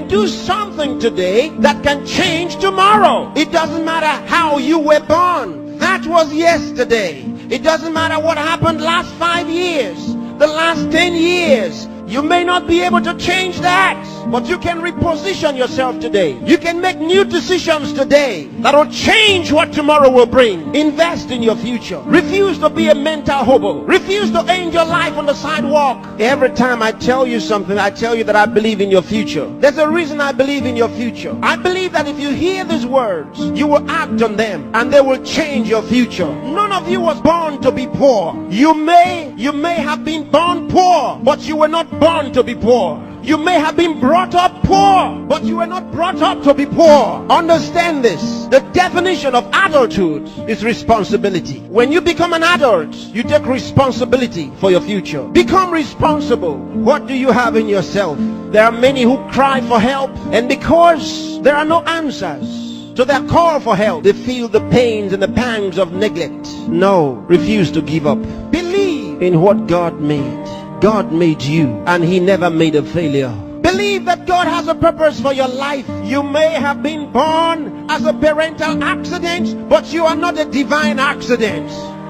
can do something today that can change tomorrow. It doesn't matter how you were born. That was yesterday. It doesn't matter what happened last 5 years, the last 10 years. You may not be able to change that, but you can reposition yourself today. You can make new decisions today that will change what tomorrow will bring. Invest in your future. Refuse to be a mental hobo. Refuse to end your life on the sidewalk. Every time I tell you something, I tell you that I believe in your future. There's a reason I believe in your future. I believe that if you hear these words, you will act on them and they will change your future. None of you was born to be poor. You may have been born poor, but you were not born to be poor. You may have been brought up poor, but you were not brought up to be poor. Understand this. The definition of adulthood is responsibility. When you become an adult, you take responsibility for your future. Become responsible. What do you have in yourself? There are many who cry for help, and because there are no answers to their call for help, they feel the pains and the pangs of neglect. No, refuse to give up. Believe in what God made. God made you, and He never made a failure. Believe that God has a purpose for your life. You may have been born as a parental accident, but you are not a divine accident.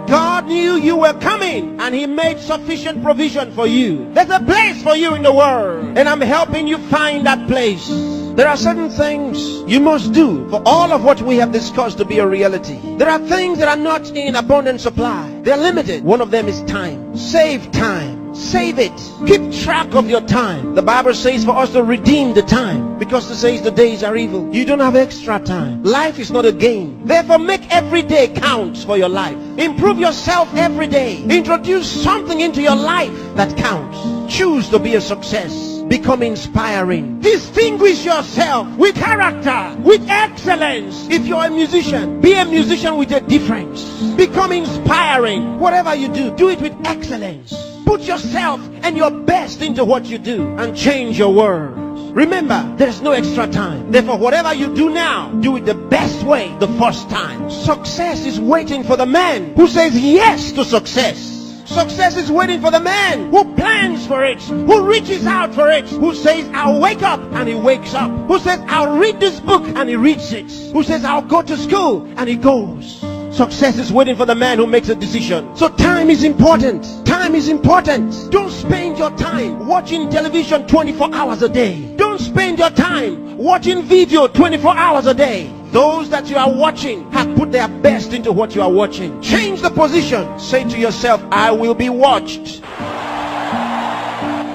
God knew you were coming, and He made sufficient provision for you. There's a place for you in the world, and I'm helping you find that place. There are certain things you must do for all of what we have discussed to be a reality. There are things that are not in abundant supply. They're limited. One of them is time. Save time. Save it. Keep track of your time. The Bible says for us to redeem the time, because it says the days are evil. You don't have extra time. Life is not a game. Therefore, make every day count for your life. Improve yourself every day. Introduce something into your life that counts. Choose to be a success. Become inspiring. Distinguish yourself with character, with excellence. If you're a musician, be a musician with a difference. Become inspiring. Whatever you do, do it with excellence. Put yourself and your best into what you do and change your world. Remember, there's no extra time. Therefore, whatever you do now, do it the best way the first time. Success is waiting for the man who says yes to success. Success is waiting for the man who plans for it, who reaches out for it, who says, I'll wake up, and he wakes up, who says, I'll read this book, and he reads it, who says, I'll go to school, and he goes. Success is waiting for the man who makes a decision. So time is important. Time is important. Don't spend your time watching television 24 hours a day. Don't spend your time watching video 24 hours a day. Those that you are watching have put their best into what you are watching. Change the position. Say to yourself, I will be watched.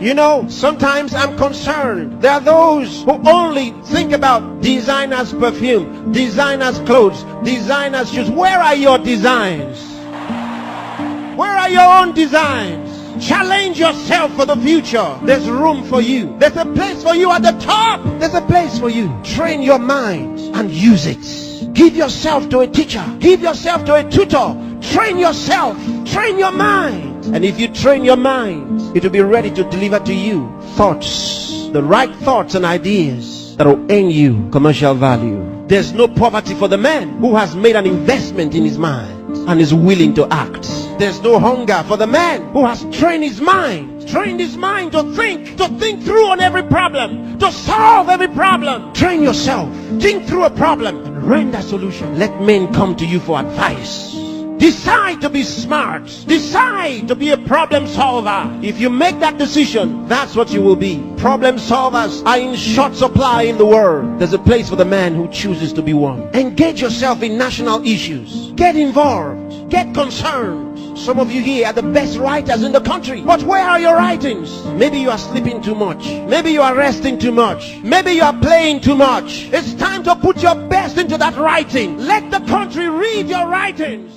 You know, sometimes I'm concerned. There are those who only think about designers' perfume, designers' clothes, designers' shoes. Where are your designs? Where are your own designs? Challenge yourself for the future. There's room for you. There's a place for you at the top. There's a place for you. Train your mind and use it. Give yourself to a teacher. Give yourself to a tutor. Train yourself. Train your mind. And if you train your mind, it will be ready to deliver to you thoughts, the right thoughts and ideas that will earn you commercial value. There's no poverty for the man who has made an investment in his mind and is willing to act. There's no hunger for the man who has trained his mind to think through on every problem, to solve every problem. Train yourself. Think through a problem and render a solution. Let men come to you for advice. Decide to be smart. Decide to be a problem solver. If you make that decision, that's what you will be. Problem solvers are in short supply in the world. There's a place for the man who chooses to be one. Engage yourself in national issues. Get involved. Get concerned. Some of you here are the best writers in the country. But where are your writings? Maybe you are sleeping too much. Maybe you are resting too much. Maybe you are playing too much. It's time to put your best into that writing. Let the country read your writings.